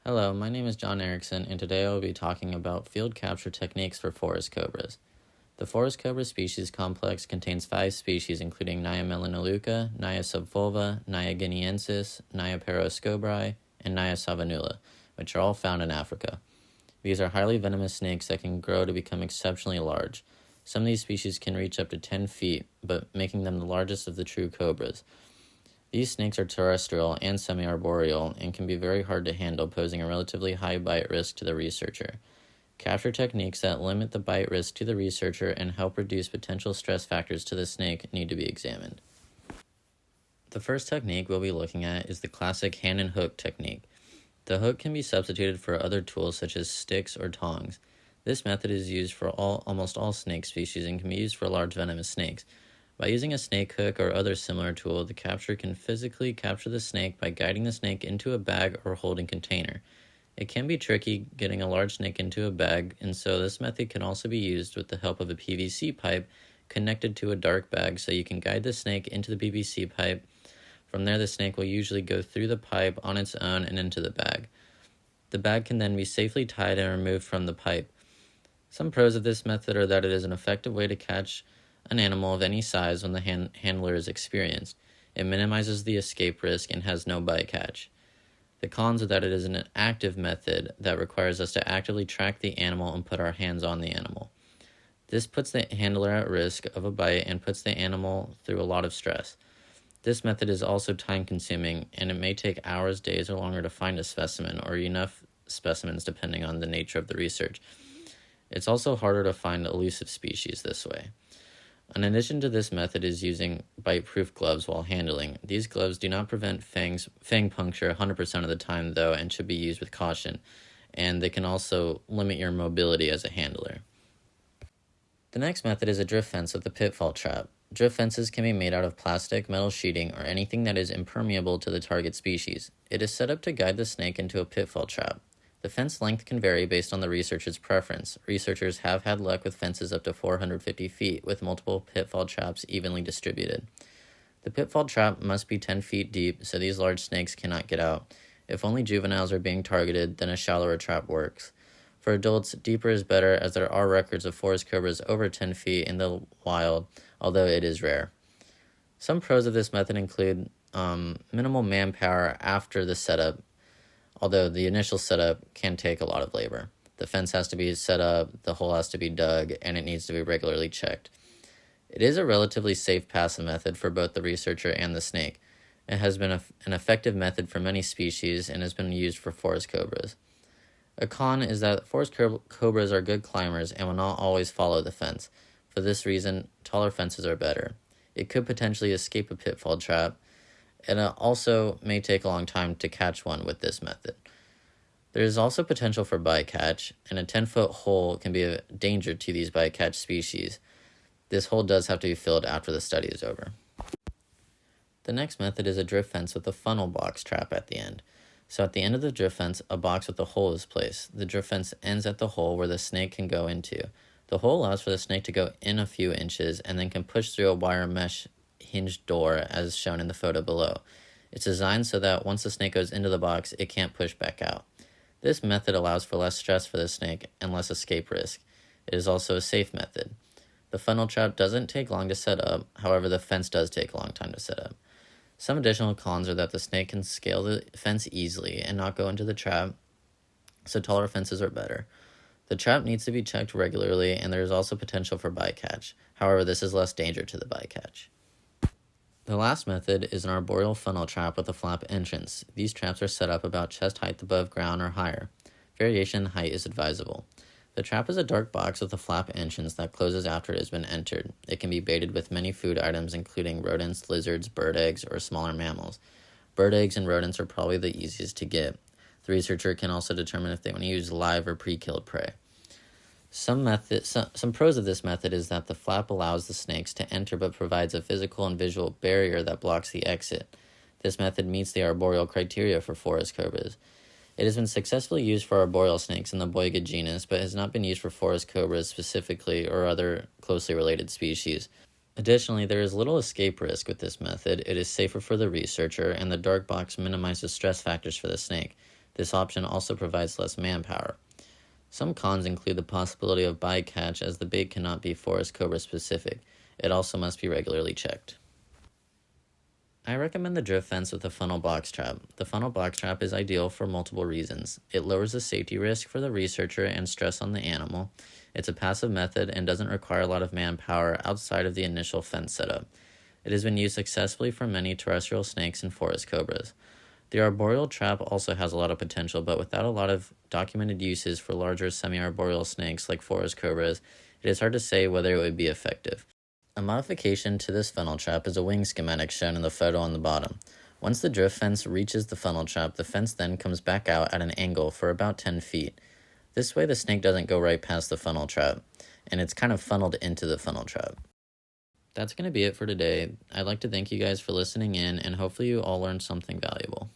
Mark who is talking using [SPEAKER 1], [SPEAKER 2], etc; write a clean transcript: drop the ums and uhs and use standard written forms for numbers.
[SPEAKER 1] Hello, my name is John Erickson, and today I will be talking about field capture techniques for forest cobras. The forest cobra species complex contains 5 species including Naia melanoluca, Naia subvolva, Naia guineensis, Naia paroscobri, and Naia savanula, which are all found in Africa. These are highly venomous snakes that can grow to become exceptionally large. Some of these species can reach up to 10 feet, but making them the largest of the true cobras. These snakes are terrestrial and semi-arboreal and can be very hard to handle, posing a relatively high bite risk to the researcher. Capture techniques that limit the bite risk to the researcher and help reduce potential stress factors to the snake need to be examined. The first technique we'll be looking at is the classic hand and hook technique. The hook can be substituted for other tools such as sticks or tongs. This method is used for almost all snake species and can be used for large venomous snakes. By using a snake hook or other similar tool, the capturer can physically capture the snake by guiding the snake into a bag or holding container. It can be tricky getting a large snake into a bag, and so this method can also be used with the help of a PVC pipe connected to a dark bag so you can guide the snake into the PVC pipe. From there, the snake will usually go through the pipe on its own and into the bag. The bag can then be safely tied and removed from the pipe. Some pros of this method are that it is an effective way to catch an animal of any size when the handler is experienced. It minimizes the escape risk and has no bycatch. The cons are that it is an active method that requires us to actively track the animal and put our hands on the animal. This puts the handler at risk of a bite and puts the animal through a lot of stress. This method is also time-consuming, and it may take hours, days, or longer to find a specimen, or enough specimens depending on the nature of the research. It's also harder to find elusive species this way. An addition to this method is using bite-proof gloves while handling. These gloves do not prevent fang puncture 100% of the time, though, and should be used with caution, and they can also limit your mobility as a handler. The next method is a drift fence with a pitfall trap. Drift fences can be made out of plastic, metal sheeting, or anything that is impermeable to the target species. It is set up to guide the snake into a pitfall trap. The fence length can vary based on the researcher's preference. Researchers have had luck with fences up to 450 feet, with multiple pitfall traps evenly distributed. The pitfall trap must be 10 feet deep, so these large snakes cannot get out. If only juveniles are being targeted, then a shallower trap works. For adults, deeper is better, as there are records of forest cobras over 10 feet in the wild, although it is rare. Some pros of this method include minimal manpower after the setup, although the initial setup can take a lot of labor. The fence has to be set up, the hole has to be dug, and it needs to be regularly checked. It is a relatively safe passive method for both the researcher and the snake. It has been an effective method for many species and has been used for forest cobras. A con is that forest cobras are good climbers and will not always follow the fence. For this reason, taller fences are better. It could potentially escape a pitfall trap, and it also may take a long time to catch one with this method. There is also potential for bycatch, and a 10-foot hole can be a danger to these bycatch species. This hole does have to be filled after the study is over. The next method is a drift fence with a funnel box trap at the end. So at the end of the drift fence, a box with a hole is placed. The drift fence ends at the hole where the snake can go into. The hole allows for the snake to go in a few inches and then can push through a wire mesh hinged door as shown in the photo below. It's designed so that once the snake goes into the box, it can't push back out. This method allows for less stress for the snake and less escape risk. It is also a safe method. The funnel trap doesn't take long to set up, however the fence does take a long time to set up. Some additional cons are that the snake can scale the fence easily and not go into the trap, so taller fences are better. The trap needs to be checked regularly, and there is also potential for bycatch. However, this is less danger to the bycatch. The last method is an arboreal funnel trap with a flap entrance. These traps are set up about chest height above ground or higher. Variation in height is advisable. The trap is a dark box with a flap entrance that closes after it has been entered. It can be baited with many food items including rodents, lizards, bird eggs, or smaller mammals. Bird eggs and rodents are probably the easiest to get. The researcher can also determine if they want to use live or pre-killed prey. Some pros of this method is that the flap allows the snakes to enter but provides a physical and visual barrier that blocks the exit. This method meets the arboreal criteria for forest cobras. It has been successfully used for arboreal snakes in the Boiga genus, but has not been used for forest cobras specifically or other closely related species. Additionally, there is little escape risk with this method. It is safer for the researcher, and the dark box minimizes stress factors for the snake. This option also provides less manpower. Some cons include the possibility of bycatch, as the bait cannot be forest cobra specific. It also must be regularly checked. I recommend the drift fence with a funnel box trap. The funnel box trap is ideal for multiple reasons. It lowers the safety risk for the researcher and stress on the animal. It's a passive method and doesn't require a lot of manpower outside of the initial fence setup. It has been used successfully for many terrestrial snakes and forest cobras. The arboreal trap also has a lot of potential, but without a lot of documented uses for larger semi-arboreal snakes like forest cobras, it is hard to say whether it would be effective. A modification to this funnel trap is a wing schematic shown in the photo on the bottom. Once the drift fence reaches the funnel trap, the fence then comes back out at an angle for about 10 feet. This way the snake doesn't go right past the funnel trap, and it's kind of funneled into the funnel trap. That's going to be it for today. I'd like to thank you guys for listening in, and hopefully you all learned something valuable.